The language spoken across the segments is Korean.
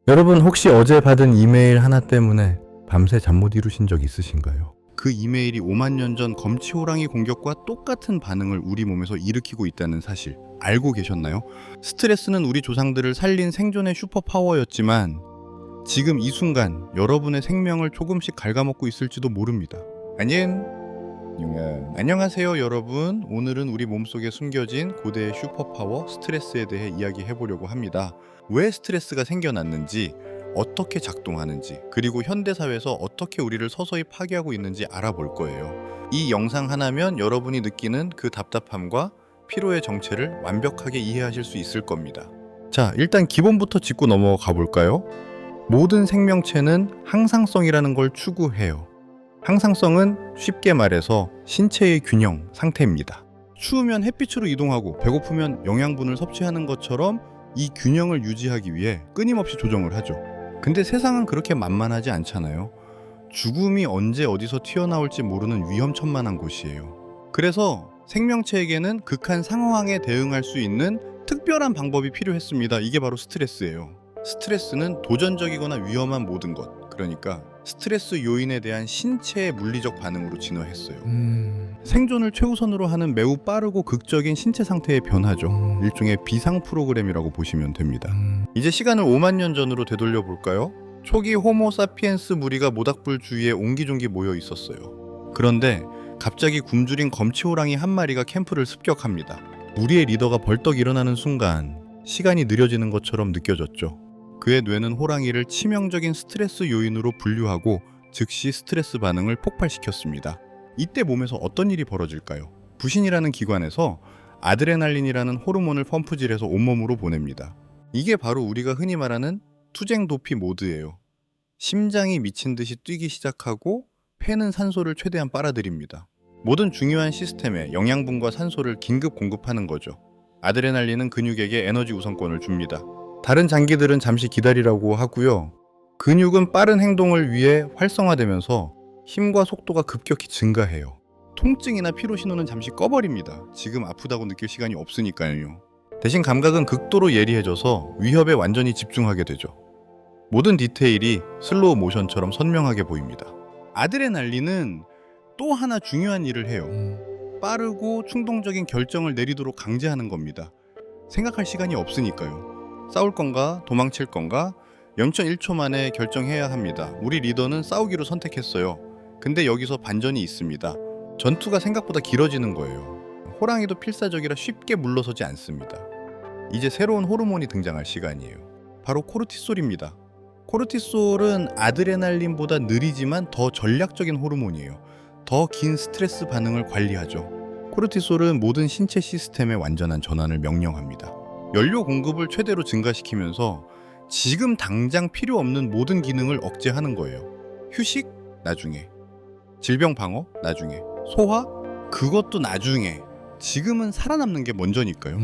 여러분 혹시 어제 받은 이메일 하나 때문에 밤새 잠 못 이루신 적 있으신가요? 그 이메일이 5만 년 전 검치호랑이 공격과 똑같은 반응을 우리 몸에서 일으키고 있다는 사실 알고 계셨나요? 스트레스는 우리 조상들을 살린 생존의 슈퍼파워였지만 지금 이 순간 여러분의 생명을 조금씩 갉아먹고 있을지도 모릅니다. 안녕하세요 여러분. 오늘은 우리 몸속에 숨겨진 고대의 슈퍼파워 스트레스에 대해 이야기해보려고 합니다. 왜 스트레스가 생겨났는지, 어떻게 작동하는지, 그리고 현대사회에서 어떻게 우리를 서서히 파괴하고 있는지 알아볼 거예요. 이 영상 하나면 여러분이 느끼는 그 답답함과 피로의 정체를 완벽하게 이해하실 수 있을 겁니다. 자, 일단 기본부터 짚고 넘어가 볼까요? 모든 생명체는 항상성이라는 걸 추구해요. 항상성은 쉽게 말해서 신체의 균형 상태입니다. 추우면 햇빛으로 이동하고 배고프면 영양분을 섭취하는 것처럼 이 균형을 유지하기 위해 끊임없이 조정을 하죠. 근데 세상은 그렇게 만만하지 않잖아요. 죽음이 언제 어디서 튀어나올지 모르는 위험천만한 곳이에요. 그래서 생명체에게는 극한 상황에 대응할 수 있는 특별한 방법이 필요했습니다. 이게 바로 스트레스예요. 스트레스는 도전적이거나 위험한 모든 것, 그러니까 스트레스 요인에 대한 신체의 물리적 반응으로 진화했어요. 생존을 최우선으로 하는 매우 빠르고 극적인 신체 상태의 변화죠. 일종의 비상 프로그램이라고 보시면 됩니다. 이제 시간을 5만 년 전으로 되돌려 볼까요? 초기 호모 사피엔스 무리가 모닥불 주위에 옹기종기 모여 있었어요. 그런데 갑자기 굶주린 검치호랑이 한 마리가 캠프를 습격합니다. 무리의 리더가 벌떡 일어나는 순간 시간이 느려지는 것처럼 느껴졌죠. 그의 뇌는 호랑이를 치명적인 스트레스 요인으로 분류하고 즉시 스트레스 반응을 폭발시켰습니다. 이때 몸에서 어떤 일이 벌어질까요? 부신이라는 기관에서 아드레날린이라는 호르몬을 펌프질해서 온몸으로 보냅니다. 이게 바로 우리가 흔히 말하는 투쟁 도피 모드예요. 심장이 미친 듯이 뛰기 시작하고 폐는 산소를 최대한 빨아들입니다. 모든 중요한 시스템에 영양분과 산소를 긴급 공급하는 거죠. 아드레날린은 근육에게 에너지 우선권을 줍니다. 다른 장기들은 잠시 기다리라고 하고요. 근육은 빠른 행동을 위해 활성화되면서 힘과 속도가 급격히 증가해요. 통증이나 피로 신호는 잠시 꺼버립니다. 지금 아프다고 느낄 시간이 없으니까요. 대신 감각은 극도로 예리해져서 위협에 완전히 집중하게 되죠. 모든 디테일이 슬로우 모션처럼 선명하게 보입니다. 아드레날린은 또 하나 중요한 일을 해요. 빠르고 충동적인 결정을 내리도록 강제하는 겁니다. 생각할 시간이 없으니까요. 싸울 건가 도망칠 건가 0.1초 만에 결정해야 합니다. 우리 리더는 싸우기로 선택했어요. 근데 여기서 반전이 있습니다. 전투가 생각보다 길어지는 거예요. 호랑이도 필사적이라 쉽게 물러서지 않습니다. 이제 새로운 호르몬이 등장할 시간이에요. 바로 코르티솔입니다. 코르티솔은 아드레날린보다 느리지만 더 전략적인 호르몬이에요. 더 긴 스트레스 반응을 관리하죠. 코르티솔은 모든 신체 시스템의 완전한 전환을 명령합니다. 연료 공급을 최대로 증가시키면서 지금 당장 필요 없는 모든 기능을 억제하는 거예요. 휴식? 나중에. 질병 방어? 나중에. 소화? 그것도 나중에. 지금은 살아남는 게 먼저니까요.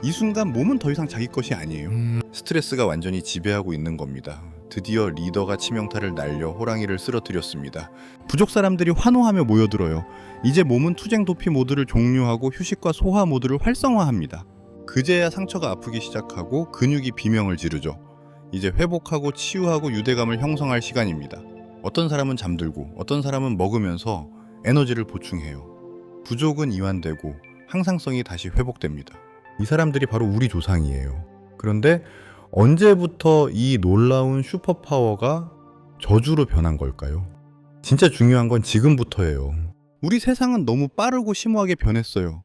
이 순간 몸은 더 이상 자기 것이 아니에요. 스트레스가 완전히 지배하고 있는 겁니다. 드디어 리더가 치명타를 날려 호랑이를 쓰러뜨렸습니다. 부족 사람들이 환호하며 모여들어요. 이제 몸은 투쟁 도피 모드를 종료하고 휴식과 소화 모드를 활성화합니다. 그제야 상처가 아프기 시작하고 근육이 비명을 지르죠. 이제 회복하고 치유하고 유대감을 형성할 시간입니다. 어떤 사람은 잠들고 어떤 사람은 먹으면서 에너지를 보충해요. 부족은 이완되고 항상성이 다시 회복됩니다. 이 사람들이 바로 우리 조상이에요. 그런데 언제부터 이 놀라운 슈퍼파워가 저주로 변한 걸까요? 진짜 중요한 건 지금부터예요. 우리 세상은 너무 빠르고 심오하게 변했어요.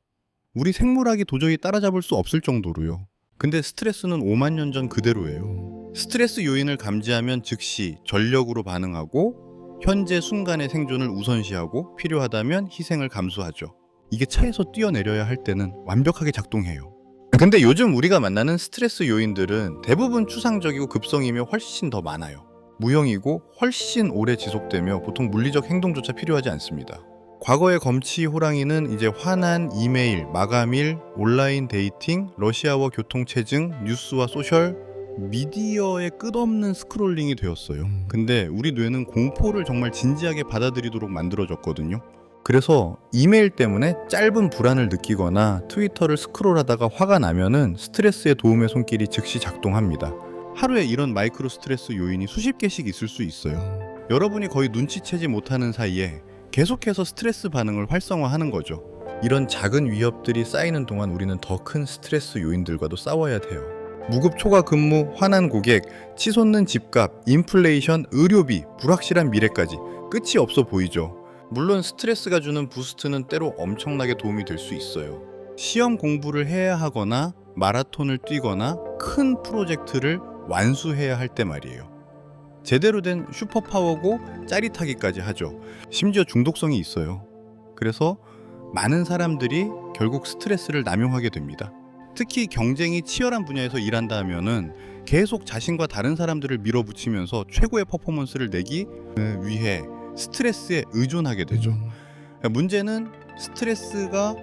우리 생물학이 도저히 따라잡을 수 없을 정도로요. 근데 스트레스는 5만 년 전 그대로예요. 스트레스 요인을 감지하면 즉시 전력으로 반응하고 현재 순간의 생존을 우선시하고 필요하다면 희생을 감수하죠. 이게 차에서 뛰어내려야 할 때는 완벽하게 작동해요. 근데 요즘 우리가 만나는 스트레스 요인들은 대부분 추상적이고 급성이며 훨씬 더 많아요. 무형이고 훨씬 오래 지속되며 보통 물리적 행동조차 필요하지 않습니다. 과거의 검치 호랑이는 이제 화난, 이메일, 마감일, 온라인 데이팅, 러시아워 교통체증, 뉴스와 소셜, 미디어의 끝없는 스크롤링이 되었어요. 근데 우리 뇌는 공포를 정말 진지하게 받아들이도록 만들어졌거든요. 그래서 이메일 때문에 짧은 불안을 느끼거나 트위터를 스크롤하다가 화가 나면은 스트레스의 도움의 손길이 즉시 작동합니다. 하루에 이런 마이크로 스트레스 요인이 수십 개씩 있을 수 있어요. 여러분이 거의 눈치채지 못하는 사이에 계속해서 스트레스 반응을 활성화하는 거죠. 이런 작은 위협들이 쌓이는 동안 우리는 더 큰 스트레스 요인들과도 싸워야 돼요. 무급 초과 근무, 화난 고객, 치솟는 집값, 인플레이션, 의료비, 불확실한 미래까지 끝이 없어 보이죠. 물론 스트레스가 주는 부스트는 때로 엄청나게 도움이 될 수 있어요. 시험 공부를 해야 하거나 마라톤을 뛰거나 큰 프로젝트를 완수해야 할 때 말이에요. 제대로 된 슈퍼파워고 짜릿하기까지 하죠. 심지어 중독성이 있어요. 그래서 많은 사람들이 결국 스트레스를 남용하게 됩니다. 특히 경쟁이 치열한 분야에서 일한다 하면은 계속 자신과 다른 사람들을 밀어붙이면서 최고의 퍼포먼스를 내기 위해 스트레스에 의존하게 되죠. 그러니까 문제는 스트레스가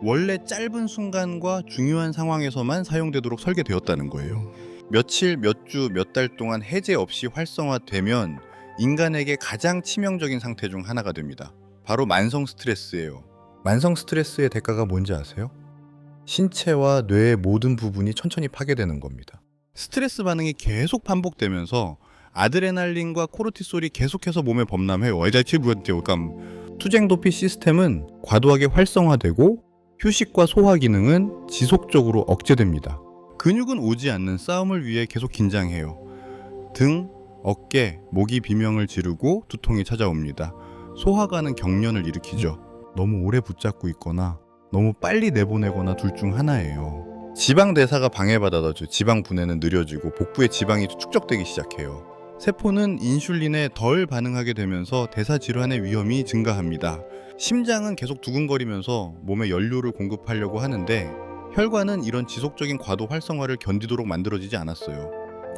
원래 짧은 순간과 중요한 상황에서만 사용되도록 설계되었다는 거예요. 며칠, 몇 주, 몇 달 동안 해제 없이 활성화되면 인간에게 가장 치명적인 상태 중 하나가 됩니다. 바로 만성 스트레스예요. 만성 스트레스의 대가가 뭔지 아세요? 신체와 뇌의 모든 부분이 천천히 파괴되는 겁니다. 스트레스 반응이 계속 반복되면서 아드레날린과 코르티솔이 계속해서 몸에 범람해요. 투쟁 도피 시스템은 과도하게 활성화되고 휴식과 소화 기능은 지속적으로 억제됩니다. 근육은 오지 않는 싸움을 위해 계속 긴장해요. 등, 어깨, 목이 비명을 지르고 두통이 찾아옵니다. 소화가는 경련을 일으키죠. 너무 오래 붙잡고 있거나 너무 빨리 내보내거나 둘 중 하나예요. 지방 대사가 방해받아서 지방 분해는 느려지고 복부에 지방이 축적되기 시작해요. 세포는 인슐린에 덜 반응하게 되면서 대사 질환의 위험이 증가합니다. 심장은 계속 두근거리면서 몸에 연료를 공급하려고 하는데 혈관은 이런 지속적인 과도 활성화를 견디도록 만들어지지 않았어요.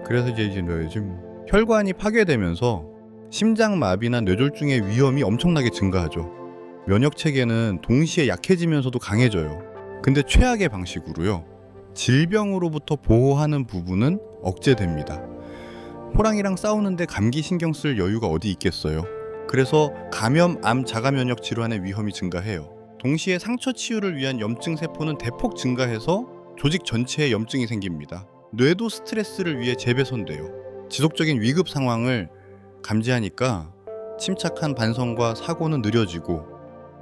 그래서 이제 지금 혈관이 파괴되면서 심장마비나 뇌졸중의 위험이 엄청나게 증가하죠. 면역체계는 동시에 약해지면서도 강해져요. 근데 최악의 방식으로요. 질병으로부터 보호하는 부분은 억제됩니다. 호랑이랑 싸우는데 감기 신경 쓸 여유가 어디 있겠어요. 그래서 감염, 암, 자가면역 질환의 위험이 증가해요. 동시에 상처 치유를 위한 염증 세포는 대폭 증가해서 조직 전체에 염증이 생깁니다. 뇌도 스트레스를 위해 재배선돼요. 지속적인 위급 상황을 감지하니까 침착한 반성과 사고는 느려지고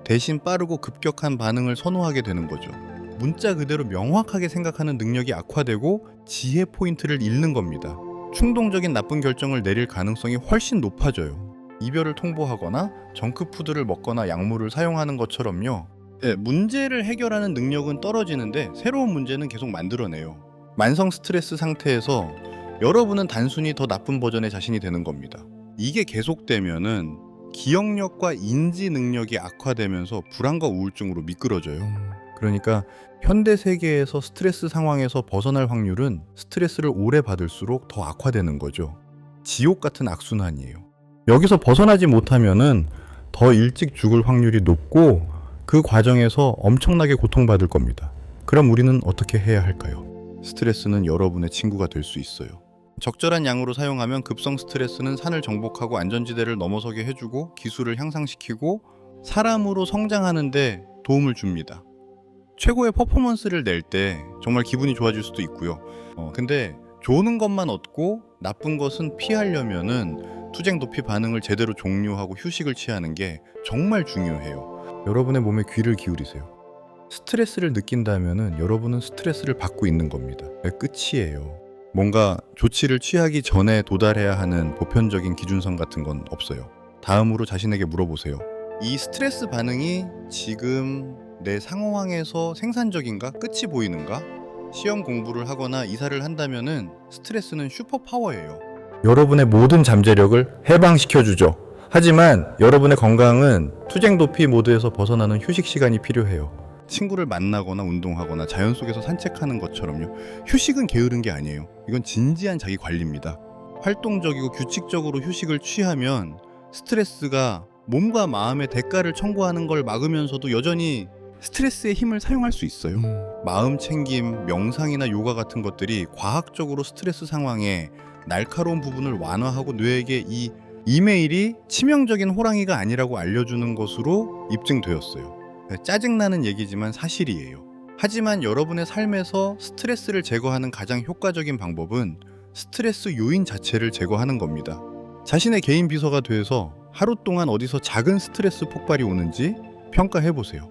대신 빠르고 급격한 반응을 선호하게 되는 거죠. 문자 그대로 명확하게 생각하는 능력이 악화되고 지혜 포인트를 잃는 겁니다. 충동적인 나쁜 결정을 내릴 가능성이 훨씬 높아져요. 이별을 통보하거나 정크푸드를 먹거나 약물을 사용하는 것처럼요. 문제를 해결하는 능력은 떨어지는데 새로운 문제는 계속 만들어내요. 만성 스트레스 상태에서 여러분은 단순히 더 나쁜 버전의 자신이 되는 겁니다. 이게 계속되면은 기억력과 인지 능력이 악화되면서 불안과 우울증으로 미끄러져요. 그러니까 현대 세계에서 스트레스 상황에서 벗어날 확률은 스트레스를 오래 받을수록 더 악화되는 거죠. 지옥 같은 악순환이에요. 여기서 벗어나지 못하면은 더 일찍 죽을 확률이 높고 그 과정에서 엄청나게 고통받을 겁니다. 그럼 우리는 어떻게 해야 할까요? 스트레스는 여러분의 친구가 될 수 있어요. 적절한 양으로 사용하면 급성 스트레스는 산을 정복하고 안전지대를 넘어서게 해주고 기술을 향상시키고 사람으로 성장하는 데 도움을 줍니다. 최고의 퍼포먼스를 낼 때 정말 기분이 좋아질 수도 있고요. 근데 좋은 것만 얻고 나쁜 것은 피하려면은 투쟁 도피 반응을 제대로 종료하고 휴식을 취하는 게 정말 중요해요. 여러분의 몸에 귀를 기울이세요. 스트레스를 느낀다면은 여러분은 스트레스를 받고 있는 겁니다. 끝이에요. 뭔가 조치를 취하기 전에 도달해야 하는 보편적인 기준선 같은 건 없어요. 다음으로 자신에게 물어보세요. 이 스트레스 반응이 지금 내 상황에서 생산적인가? 끝이 보이는가? 시험 공부를 하거나 이사를 한다면은 스트레스는 슈퍼파워예요. 여러분의 모든 잠재력을 해방시켜주죠. 하지만 여러분의 건강은 투쟁 도피 모드에서 벗어나는 휴식 시간이 필요해요. 친구를 만나거나 운동하거나 자연 속에서 산책하는 것처럼요. 휴식은 게으른 게 아니에요. 이건 진지한 자기 관리입니다. 활동적이고 규칙적으로 휴식을 취하면 스트레스가 몸과 마음의 대가를 청구하는 걸 막으면서도 여전히 스트레스의 힘을 사용할 수 있어요. 마음 챙김, 명상이나 요가 같은 것들이 과학적으로 스트레스 상황에 날카로운 부분을 완화하고 뇌에게 이 이메일이 치명적인 호랑이가 아니라고 알려주는 것으로 입증되었어요. 짜증나는 얘기지만 사실이에요. 하지만 여러분의 삶에서 스트레스를 제거하는 가장 효과적인 방법은 스트레스 요인 자체를 제거하는 겁니다. 자신의 개인 비서가 돼서 하루 동안 어디서 작은 스트레스 폭발이 오는지 평가해 보세요.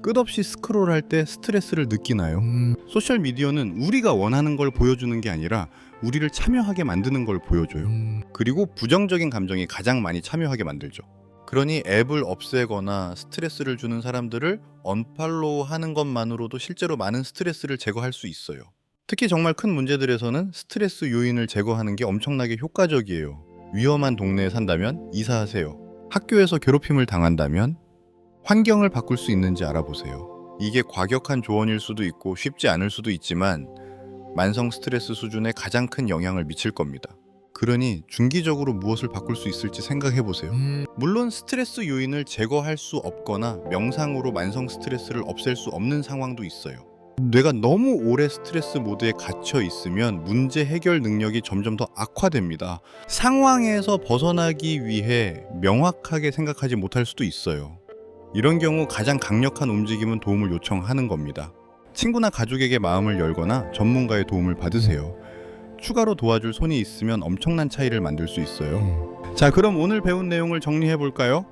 끝없이 스크롤할 때 스트레스를 느끼나요? 소셜미디어는 우리가 원하는 걸 보여주는 게 아니라 우리를 참여하게 만드는 걸 보여줘요. 그리고 부정적인 감정이 가장 많이 참여하게 만들죠. 그러니 앱을 없애거나 스트레스를 주는 사람들을 언팔로우 하는 것만으로도 실제로 많은 스트레스를 제거할 수 있어요. 특히 정말 큰 문제들에서는 스트레스 요인을 제거하는 게 엄청나게 효과적이에요. 위험한 동네에 산다면 이사하세요. 학교에서 괴롭힘을 당한다면 환경을 바꿀 수 있는지 알아보세요. 이게 과격한 조언일 수도 있고 쉽지 않을 수도 있지만 만성 스트레스 수준에 가장 큰 영향을 미칠 겁니다. 그러니 중기적으로 무엇을 바꿀 수 있을지 생각해 보세요. 물론 스트레스 요인을 제거할 수 없거나 명상으로 만성 스트레스를 없앨 수 없는 상황도 있어요. 뇌가 너무 오래 스트레스 모드에 갇혀 있으면 문제 해결 능력이 점점 더 악화됩니다. 상황에서 벗어나기 위해 명확하게 생각하지 못할 수도 있어요. 이런 경우 가장 강력한 움직임은 도움을 요청하는 겁니다. 친구나 가족에게 마음을 열거나 전문가의 도움을 받으세요. 추가로 도와줄 손이 있으면 엄청난 차이를 만들 수 있어요. 자, 그럼 오늘 배운 내용을 정리해 볼까요?